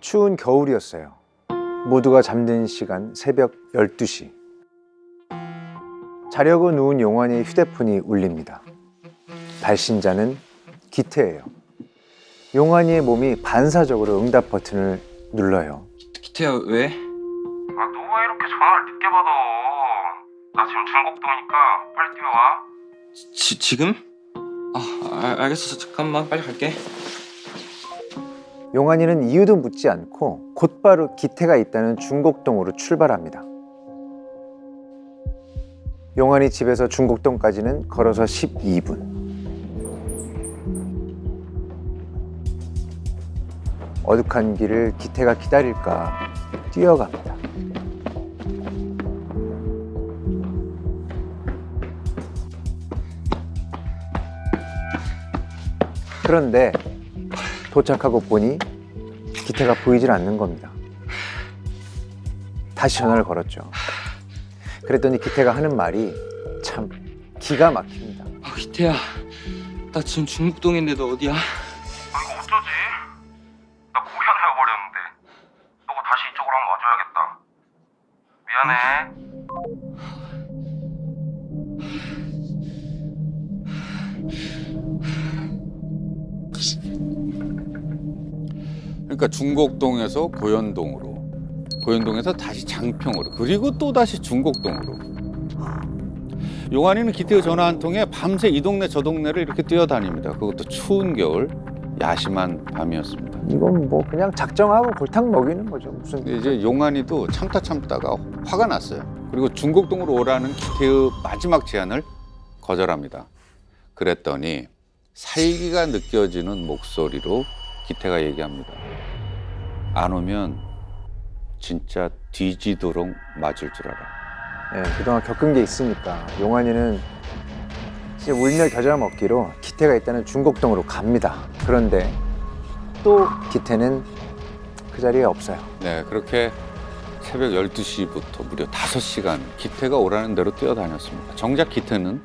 추운 겨울이었어요. 모두가 잠든 시간 새벽 12시. 자려고 누운 용환이의 휴대폰이 울립니다. 발신자는 기태예요. 용환이의 몸이 반사적으로 응답 버튼을 눌러요. 기태야 왜? 아, 너 왜 이렇게 전화를 늦게 받아? 나 지금 중곡동이니까 빨리 뛰어와. 지금? 알겠어. 잠깐만 빨리 갈게. 용환이는 이유도 묻지 않고 곧바로 기태가 있다는 중곡동으로 출발합니다. 용환이 집에서 중곡동까지는 걸어서 12분. 어둑한 길을 기태가 기다릴까 뛰어갑니다. 그런데 도착하고 보니 기태가 보이질 않는 겁니다. 다시 전화를 걸었죠. 그랬더니 기태가 하는 말이 참 기가 막힙니다. 기태야, 나 지금 중국동인데 너 어디야? 아, 이거 어쩌지? 나 고향 가버렸는데. 너가 다시 이쪽으로 한번 와줘야겠다. 미안해. 그러니까 중곡동에서 고현동으로, 고현동에서 다시 장평으로, 그리고 또 다시 중곡동으로. 용환이는 기태의 전화 한 통에 밤새 이 동네 저 동네를 이렇게 뛰어다닙니다. 그것도 추운 겨울, 야심한 밤이었습니다. 이건 뭐 그냥 작정하고 골탕 먹이는 거죠. 무슨 근데 이제 용환이도 참다가 화가 났어요. 그리고 중곡동으로 오라는 기태의 마지막 제안을 거절합니다. 그랬더니 살기가 느껴지는 목소리로 기태가 얘기합니다. 안 오면 진짜 뒤지도록 맞을 줄 알아. 네, 그동안 겪은 게 있으니까 용환이는 이제 울며 겨자 먹기로 기태가 있다는 중곡동으로 갑니다. 그런데 또 기태는 그 자리에 없어요. 네, 그렇게 새벽 12시부터 무려 5시간 기태가 오라는 대로 뛰어다녔습니다. 정작 기태는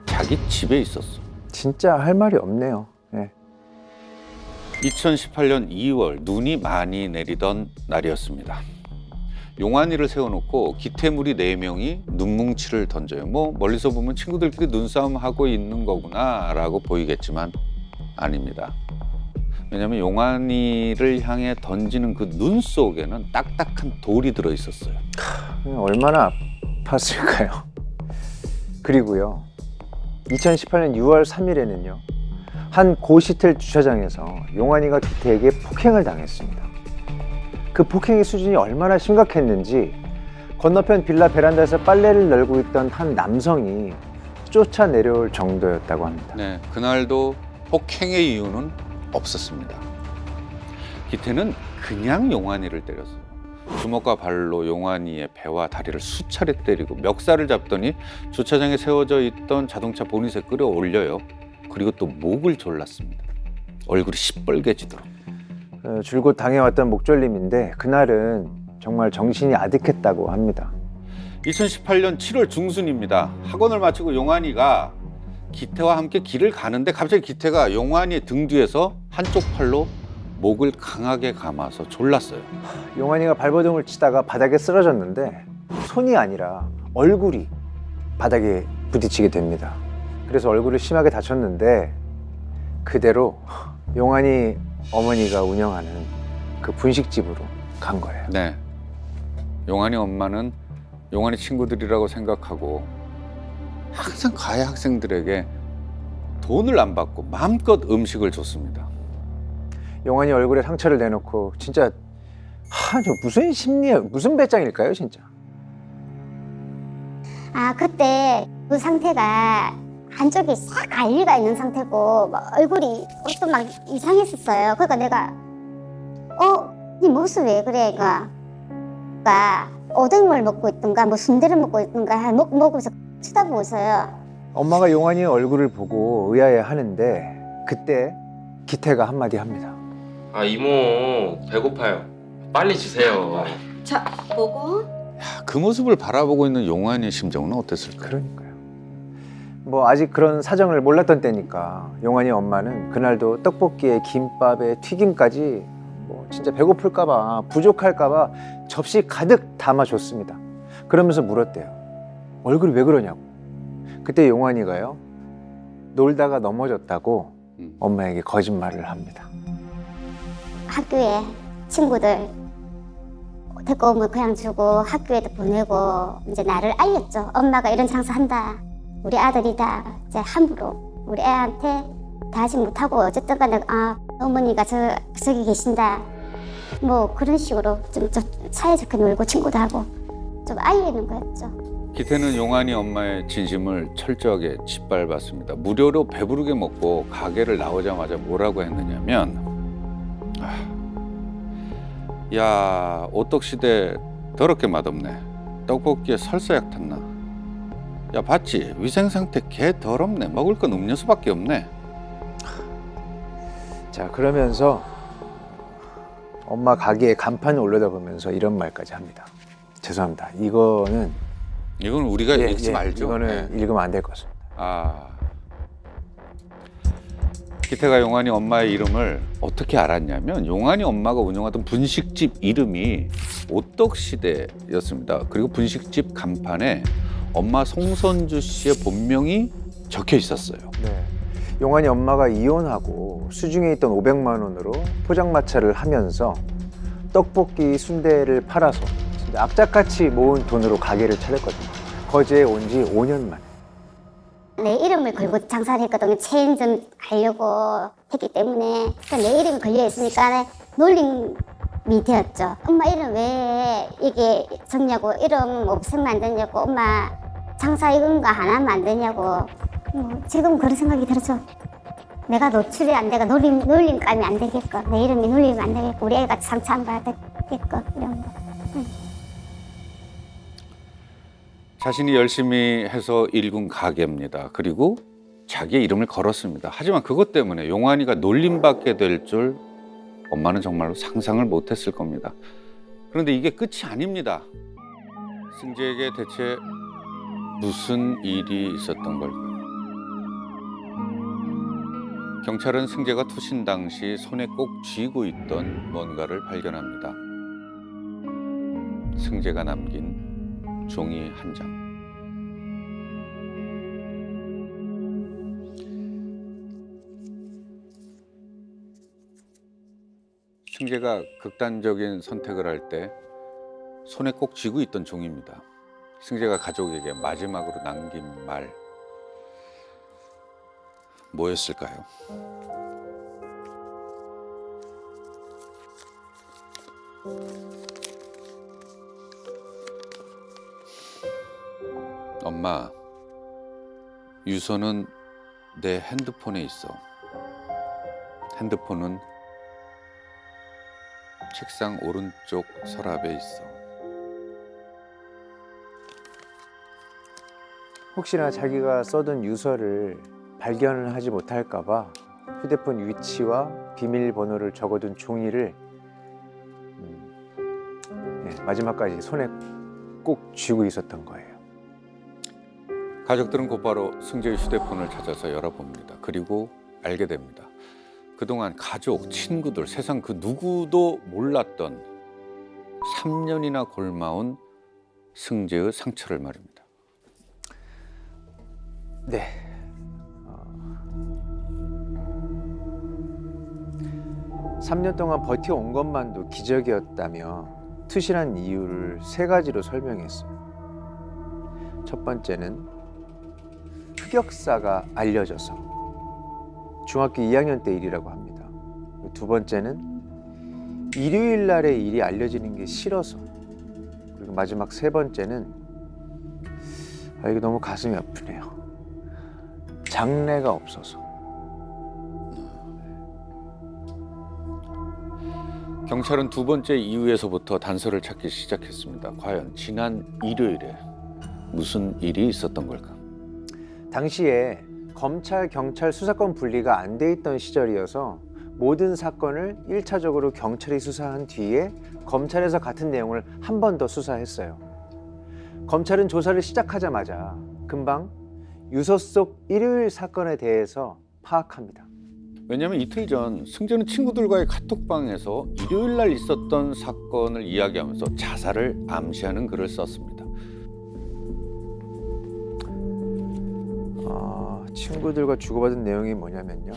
자기 집에 있었어. 진짜 할 말이 없네요. 네. 2018년 2월 눈이 많이 내리던 날이었습니다. 용환이를 세워놓고 기태무리 4명이 눈뭉치를 던져요. 뭐 멀리서 보면 친구들끼리 눈싸움하고 있는 거구나 라고 보이겠지만 아닙니다. 왜냐하면 용환이를 향해 던지는 그 눈 속에는 딱딱한 돌이 들어있었어요. 얼마나 아팠을까요? 그리고요, 2018년 6월 3일에는요 한 고시텔 주차장에서 용환이가 기태에게 폭행을 당했습니다. 그 폭행의 수준이 얼마나 심각했는지 건너편 빌라 베란다에서 빨래를 널고 있던 한 남성이 쫓아 내려올 정도였다고 합니다. 네, 그날도 폭행의 이유는 없었습니다. 기태는 그냥 용환이를 때렸어요. 주먹과 발로 용환이의 배와 다리를 수차례 때리고 멱살을 잡더니 주차장에 세워져 있던 자동차 보닛에 끌어올려요. 그리고 또 목을 졸랐습니다. 얼굴이 시뻘개지도록. 줄곧 당해왔던 목졸림인데 그날은 정말 정신이 아득했다고 합니다. 2018년 7월 중순입니다. 학원을 마치고 용환이가 기태와 함께 길을 가는데 갑자기 기태가 용환이의 등 뒤에서 한쪽 팔로 목을 강하게 감아서 졸랐어요. 용환이가 발버둥을 치다가 바닥에 쓰러졌는데 손이 아니라 얼굴이 바닥에 부딪히게 됩니다. 그래서 얼굴을 심하게 다쳤는데 그대로 용환이 어머니가 운영하는 그 분식집으로 간 거예요. 네, 용환이 엄마는 용환이 친구들이라고 생각하고 항상 가해 학생들에게 돈을 안 받고 마음껏 음식을 줬습니다. 용환이 얼굴에 상처를 내놓고 진짜 저 무슨 심리야, 무슨 배짱일까요 진짜. 그때 그 상태가 한쪽이 싹 갈리가 있는 상태고 막 얼굴이 또 막 이상했었어요. 그러니까 내가 네 모습 왜 그래? 그러니까 오뎅을 먹고 있던가 뭐 순대를 먹고 있던가 먹으면서 쳐다보고 있어요. 엄마가 용환이의 얼굴을 보고 의아해 하는데 그때 기태가 한마디 합니다. 이모, 배고파요. 빨리 주세요. 자, 먹어. 그 모습을 바라보고 있는 용환이의 심정은 어땠을까요? 그러니까요. 뭐 아직 그런 사정을 몰랐던 때니까 용환이 엄마는 그날도 떡볶이에 김밥에 튀김까지 뭐 진짜 배고플까봐 부족할까봐 접시 가득 담아줬습니다. 그러면서 물었대요. 얼굴이 왜 그러냐고. 그때 용환이가요, 놀다가 넘어졌다고 엄마에게 거짓말을 합니다. 학교에 친구들 데리고 오면 그냥 주고 학교에도 보내고 이제 나를 알렸죠. 엄마가 이런 장사한다. 우리 아들이다. 이제 함부로 우리 애한테 다 하지 못하고 어쨌든 간에 어머니가 저기 계신다. 뭐 그런 식으로 좀 사이좋게 놀고 친구도 하고 좀 알리는 거였죠. 기태는 용환이 엄마의 진심을 철저하게 짓밟았습니다. 무료로 배부르게 먹고 가게를 나오자마자 뭐라고 했느냐면, 야, 오떡시대 더럽게 맛없네. 떡볶이에 설사약 탔나? 야, 봤지? 위생상태 개 더럽네. 먹을 건 음료수밖에 없네. 자, 그러면서 엄마 가게에 간판을 올려다보면서 이런 말까지 합니다. 죄송합니다. 이거는 이건 우리가 읽지 말죠. 이거는 네. 읽으면 안 될 것 같습니다. 기태가 용환이 엄마의 이름을 어떻게 알았냐면, 용환이 엄마가 운영하던 분식집 이름이 오떡시대였습니다. 그리고 분식집 간판에 엄마 송선주 씨의 본명이 적혀 있었어요. 네. 용환이 엄마가 이혼하고 수중에 있던 500만 원으로 포장마차를 하면서 떡볶이, 순대를 팔아서 진짜 악착같이 모은 돈으로 가게를 차렸거든요. 거제에 온 지 5년 만에. 내 이름을 걸고 장사를 했거든요. 체인점 가려고 했기 때문에 내 이름이 걸려 있으니까 놀림이 되었죠. 엄마 이름 왜 이게 적냐고, 이름 없애면 안 되냐고, 엄마 장사 이런 거 안 하면 안 되냐고. 지금 그런 생각이 들었죠. 내가 노출이 안 되고 놀림감이 안 되겠고, 내 이름이 놀리면 안 되겠고, 우리 애가 상처 안 받겠고 이런 거. 자신이 열심히 해서 일군 가게입니다. 그리고 자기의 이름을 걸었습니다. 하지만 그것 때문에 용환이가 놀림받게 될 줄 엄마는 정말로 상상을 못했을 겁니다. 그런데 이게 끝이 아닙니다. 승재에게 대체 무슨 일이 있었던 걸까요? 경찰은 승재가 투신 당시 손에 꼭 쥐고 있던 뭔가를 발견합니다. 승재가 남긴 종이 한 장. 승재가 극단적인 선택을 할 때 손에 꼭 쥐고 있던 종이입니다. 승재가 가족에게 마지막으로 남긴 말, 뭐였을까요? 엄마, 유서는 내 핸드폰에 있어. 핸드폰은 책상 오른쪽 서랍에 있어. 혹시나 자기가 써둔 유서를 발견을 하지 못할까 봐 휴대폰 위치와 비밀번호를 적어둔 종이를 마지막까지 손에 꼭 쥐고 있었던 거예요. 가족들은 곧바로 승재의 휴대폰을 찾아서 열어봅니다. 그리고 알게 됩니다. 그동안 가족, 친구들, 세상 그 누구도 몰랐던 3년이나 골마온 승재의 상처를 말입니다. 네. 3년 동안 버텨온 것만도 기적이었다며 투실한 이유를 3가지로 설명했어요. 첫 번째는 흑역사가 알려져서 중학교 2학년 때 일이라고 합니다. 두 번째는 일요일 날에 일이 알려지는 게 싫어서, 그리고 마지막 3번째는 이게 너무 가슴이 아프네요. 장래가 없어서. 경찰은 두 번째 이유에서부터 단서를 찾기 시작했습니다. 과연 지난 일요일에 무슨 일이 있었던 걸까? 당시에 검찰, 경찰 수사권 분리가 안 돼 있던 시절이어서 모든 사건을 1차적으로 경찰이 수사한 뒤에 검찰에서 같은 내용을 한 번 더 수사했어요. 검찰은 조사를 시작하자마자 금방 유서 속 일요일 사건에 대해서 파악합니다. 왜냐하면 이틀 전 승재는 친구들과의 카톡방에서 일요일 날 있었던 사건을 이야기하면서 자살을 암시하는 글을 썼습니다. 친구들과 주고받은 내용이 뭐냐면요.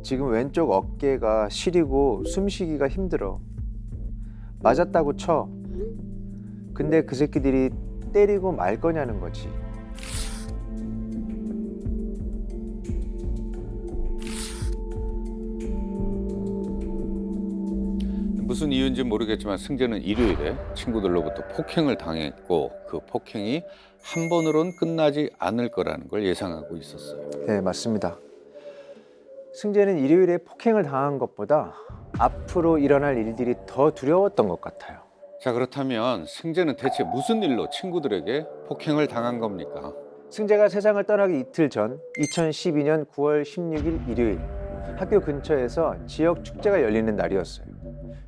지금 왼쪽 어깨가 시리고 숨쉬기가 힘들어. 맞았다고 쳐. 근데 그 새끼들이 때리고 말 거냐는 거지. 무슨 이유인지 모르겠지만 승재는 일요일에 친구들로부터 폭행을 당했고 그 폭행이 한 번으로는 끝나지 않을 거라는 걸 예상하고 있었어요. 네, 맞습니다. 승재는 일요일에 폭행을 당한 것보다 앞으로 일어날 일들이 더 두려웠던 것 같아요. 자, 그렇다면 승재는 대체 무슨 일로 친구들에게 폭행을 당한 겁니까? 승재가 세상을 떠나기 이틀 전 2012년 9월 16일 일요일 학교 근처에서 지역 축제가 열리는 날이었어요.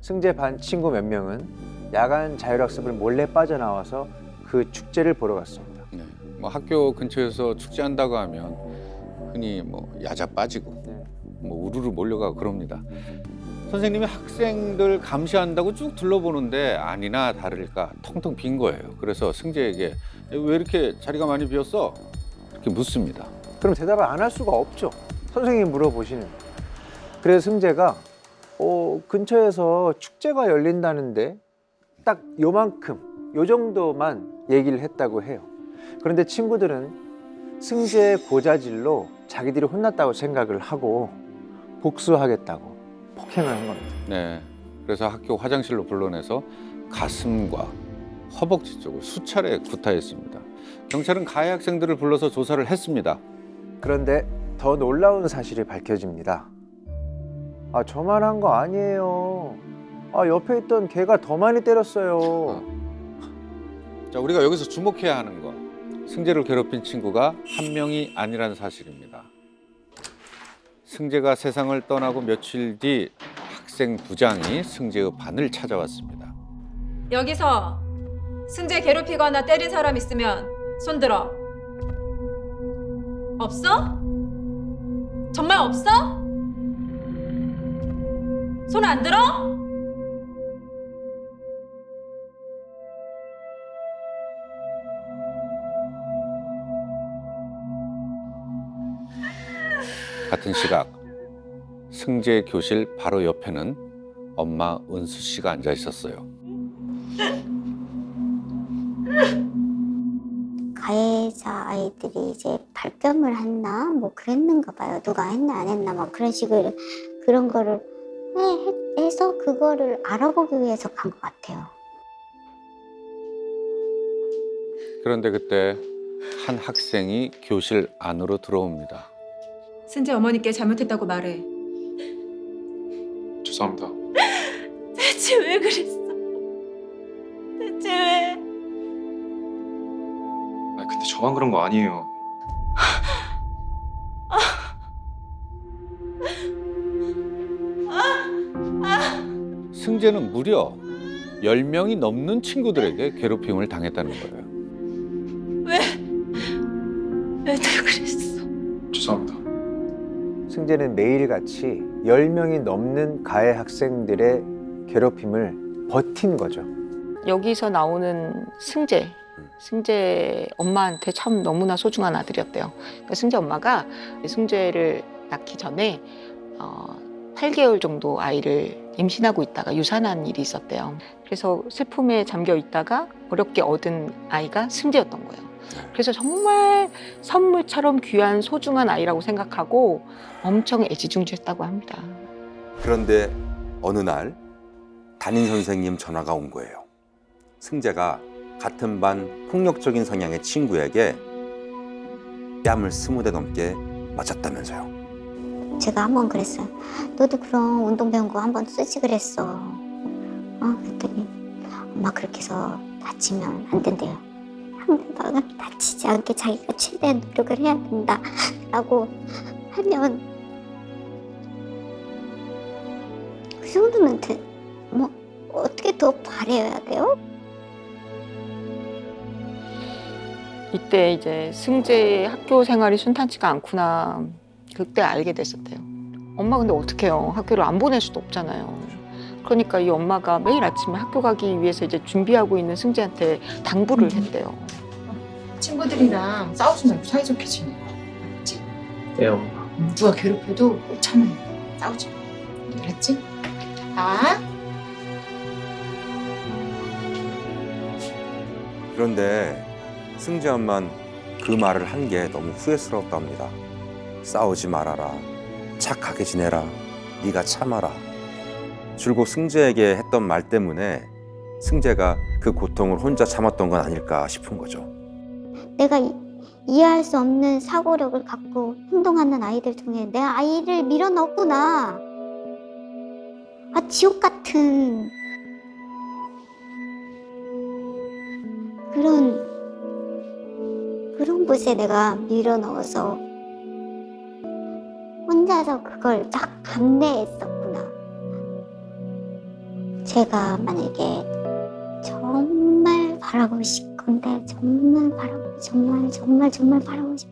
승재 반 친구 몇 명은 야간 자율학습을 몰래 빠져나와서 그 축제를 보러 갔습니다. 네, 뭐 학교 근처에서 축제한다고 하면 흔히 뭐 야자 빠지고 뭐 우르르 몰려가고 그럽니다. 선생님이 학생들 감시한다고 쭉 둘러보는데 아니나 다를까 텅텅 빈 거예요. 그래서 승재에게 왜 이렇게 자리가 많이 비었어? 이렇게 묻습니다. 그럼 대답을 안 할 수가 없죠. 선생님이 물어보시는. 그래서 승재가 근처에서 축제가 열린다는데 딱 요만큼, 요 정도만 얘기를 했다고 해요. 그런데 친구들은 승재의 고자질로 자기들이 혼났다고 생각을 하고 복수하겠다고 폭행을 한 겁니다. 네, 그래서 학교 화장실로 불러내서 가슴과 허벅지 쪽을 수차례 구타했습니다. 경찰은 가해 학생들을 불러서 조사를 했습니다. 그런데 더 놀라운 사실이 밝혀집니다. 저만 한 거 아니에요. 옆에 있던 걔가 더 많이 때렸어요. 자, 우리가 여기서 주목해야 하는 건 승재를 괴롭힌 친구가 한 명이 아니라는 사실입니다. 승재가 세상을 떠나고 며칠 뒤 학생 부장이 승재의 반을 찾아왔습니다. 여기서 승재 괴롭히거나 때린 사람 있으면 손 들어. 없어? 정말 없어? 손 안 들어? 같은 시각 승재 교실 바로 옆에는 엄마 은수 씨가 앉아 있었어요. 가해자 아이들이 이제 발뺌을 했나 뭐 그랬는가 봐요. 누가 했나 안 했나 막 그런 식으로 그런 거를 해서 그거를 알아보기 위해서 간 것 같아요. 그런데 그때 한 학생이 교실 안으로 들어옵니다. 승재 어머니께 잘못했다고 말해. 죄송합니다. 대체 왜 그랬어? 대체 왜? 근데 저만 그런 거 아니에요. 승재는 무려 10명이 넘는 친구들에게 괴롭힘을 당했다는 거예요. 왜 내가 그랬어? 죄송합니다. 승재는 매일같이 10명이 넘는 가해 학생들의 괴롭힘을 버틴 거죠. 여기서 나오는 승재 엄마한테 참 너무나 소중한 아들이었대요. 그러니까 승재 엄마가 승재를 낳기 전에 8개월 정도 아이를 임신하고 있다가 유산한 일이 있었대요. 그래서 슬픔에 잠겨 있다가 어렵게 얻은 아이가 승재였던 거예요. 그래서 정말 선물처럼 귀한 소중한 아이라고 생각하고 엄청 애지중지했다고 합니다. 그런데 어느 날 담임 선생님 전화가 온 거예요. 승재가 같은 반 폭력적인 성향의 친구에게 뺨을 20대 넘게 맞았다면서요. 제가 한번 그랬어요. 너도 그럼 운동 배운 거 한번 쓰지 그랬어. 그랬더니 엄마 그렇게 해서 다치면 안 된대요. 상대방은 다치지 않게 자기가 최대한 노력을 해야 된다라고 하면 그 정도면 뭐 어떻게 더 바래야 돼요? 이때 이제 승재의 학교 생활이 순탄치가 않구나 그때 알게 됐었대요. 엄마 근데 어떡해요. 학교를 안 보낼 수도 없잖아요. 그러니까 이 엄마가 매일 아침에 학교 가기 위해서 이제 준비하고 있는 승재한테 당부를 했대요. 친구들이랑 싸우지 말고 사이좋게 지내. 알았지? 네 엄마. 누가 괴롭혀도 꼭 참아야 돼. 싸우지 마. 알았지? 아? 그런데 승재 엄만 그 말을 한 게 너무 후회스러웠답니다. 싸우지 말아라. 착하게 지내라. 네가 참아라. 줄곧 승재에게 했던 말 때문에 승재가 그 고통을 혼자 참았던 건 아닐까 싶은 거죠. 내가 이해할 수 없는 사고력을 갖고 행동하는 아이들 중에 내 아이를 밀어넣었구나. 아, 지옥 같은 그런 곳에 내가 밀어넣어서 혼자서 그걸 딱 감내했었구나. 제가 만약에 정말 바라고 싶건데 정말 바라고 정말 바라고 싶어.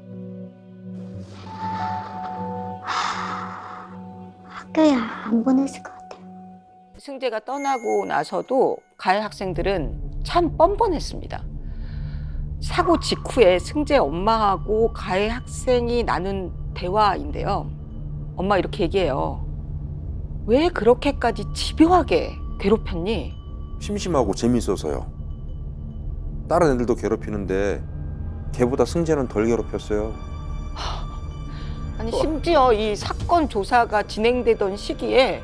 학교에 안 보냈을 것 같아요. 승재가 떠나고 나서도 가해 학생들은 참 뻔뻔했습니다. 사고 직후에 승재 엄마하고 가해 학생이 나눈 대화인데요. 엄마 이렇게 얘기해요. 왜 그렇게까지 집요하게 괴롭혔니? 심심하고 재밌어서요. 다른 애들도 괴롭히는데 걔보다 승재는 덜 괴롭혔어요. 아니 심지어 이 사건 조사가 진행되던 시기에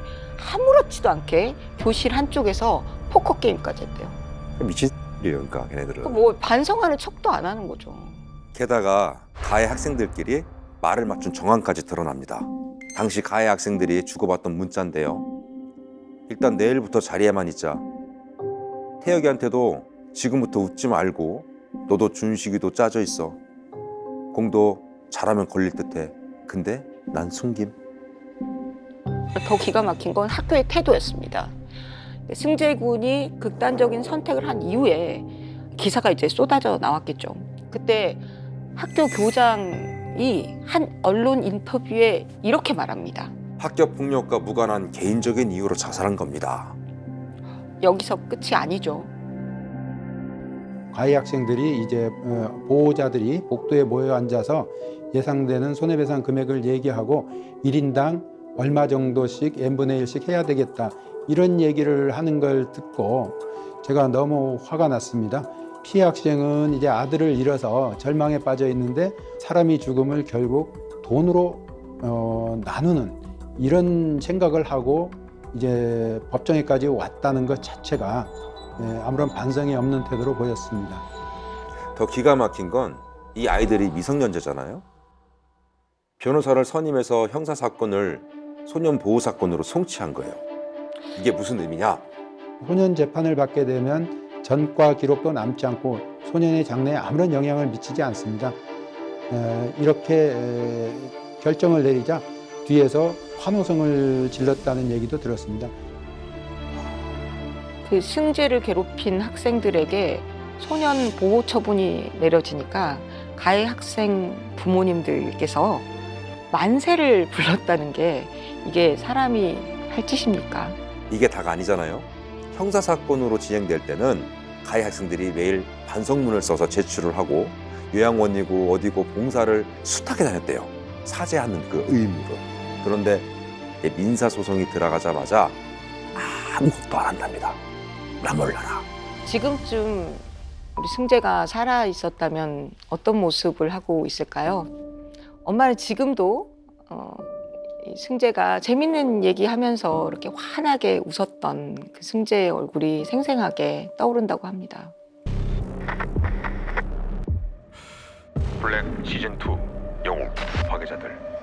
아무렇지도 않게 교실 한쪽에서 포커 게임까지 했대요. 미친 X들이에요, 그러니까 걔네들은. 뭐 반성하는 척도 안 하는 거죠. 게다가 가해 학생들끼리 말을 맞춘 정황까지 드러납니다. 당시 가해 학생들이 주고받던 문자인데요. 일단 내일부터 자리에만 있자. 태혁이한테도 지금부터 웃지 말고 너도 준식이도 짜져 있어. 공도 잘하면 걸릴 듯해. 근데 난 숨김. 더 기가 막힌 건 학교의 태도였습니다. 승재 군이 극단적인 선택을 한 이후에 기사가 이제 쏟아져 나왔겠죠. 그때 학교 교장이 한 언론 인터뷰에 이렇게 말합니다. 학교 폭력과 무관한 개인적인 이유로 자살한 겁니다. 여기서 끝이 아니죠. 가해 학생들이 이제 보호자들이 복도에 모여 앉아서 예상되는 손해배상 금액을 얘기하고 1인당 얼마 정도씩 n분의 1씩 해야 되겠다. 이런 얘기를 하는 걸 듣고 제가 너무 화가 났습니다. 피해 학생은 이제 아들을 잃어서 절망에 빠져 있는데 사람이 죽음을 결국 돈으로 나누는 이런 생각을 하고 이제 법정에까지 왔다는 것 자체가 아무런 반성이 없는 태도로 보였습니다. 더 기가 막힌 건 이 아이들이 미성년자잖아요. 변호사를 선임해서 형사사건을 소년보호사건으로 송치한 거예요. 이게 무슨 의미냐? 소년 재판을 받게 되면 전과 기록도 남지 않고 소년의 장래에 아무런 영향을 미치지 않습니다. 이렇게 결정을 내리자 뒤에서 환호성을 질렀다는 얘기도 들었습니다. 그 승재를 괴롭힌 학생들에게 소년 보호 처분이 내려지니까 가해 학생 부모님들께서 만세를 불렀다는 게 이게 사람이 할 짓입니까? 이게 다가 아니잖아요. 형사사건으로 진행될 때는 가해 학생들이 매일 반성문을 써서 제출을 하고 요양원이고 어디고 봉사를 숱하게 다녔대요. 사죄하는 그 의무로. 그런데 민사소송이 들어가자마자 아무것도 안 한답니다. 나 몰라라. 지금쯤 우리 승재가 살아 있었다면 어떤 모습을 하고 있을까요? 엄마는 지금도 이 승재가 재밌는 얘기하면서 이렇게 환하게 웃었던 그 승재의 얼굴이 생생하게 떠오른다고 합니다. 블랙 시즌2 영웅 파괴자들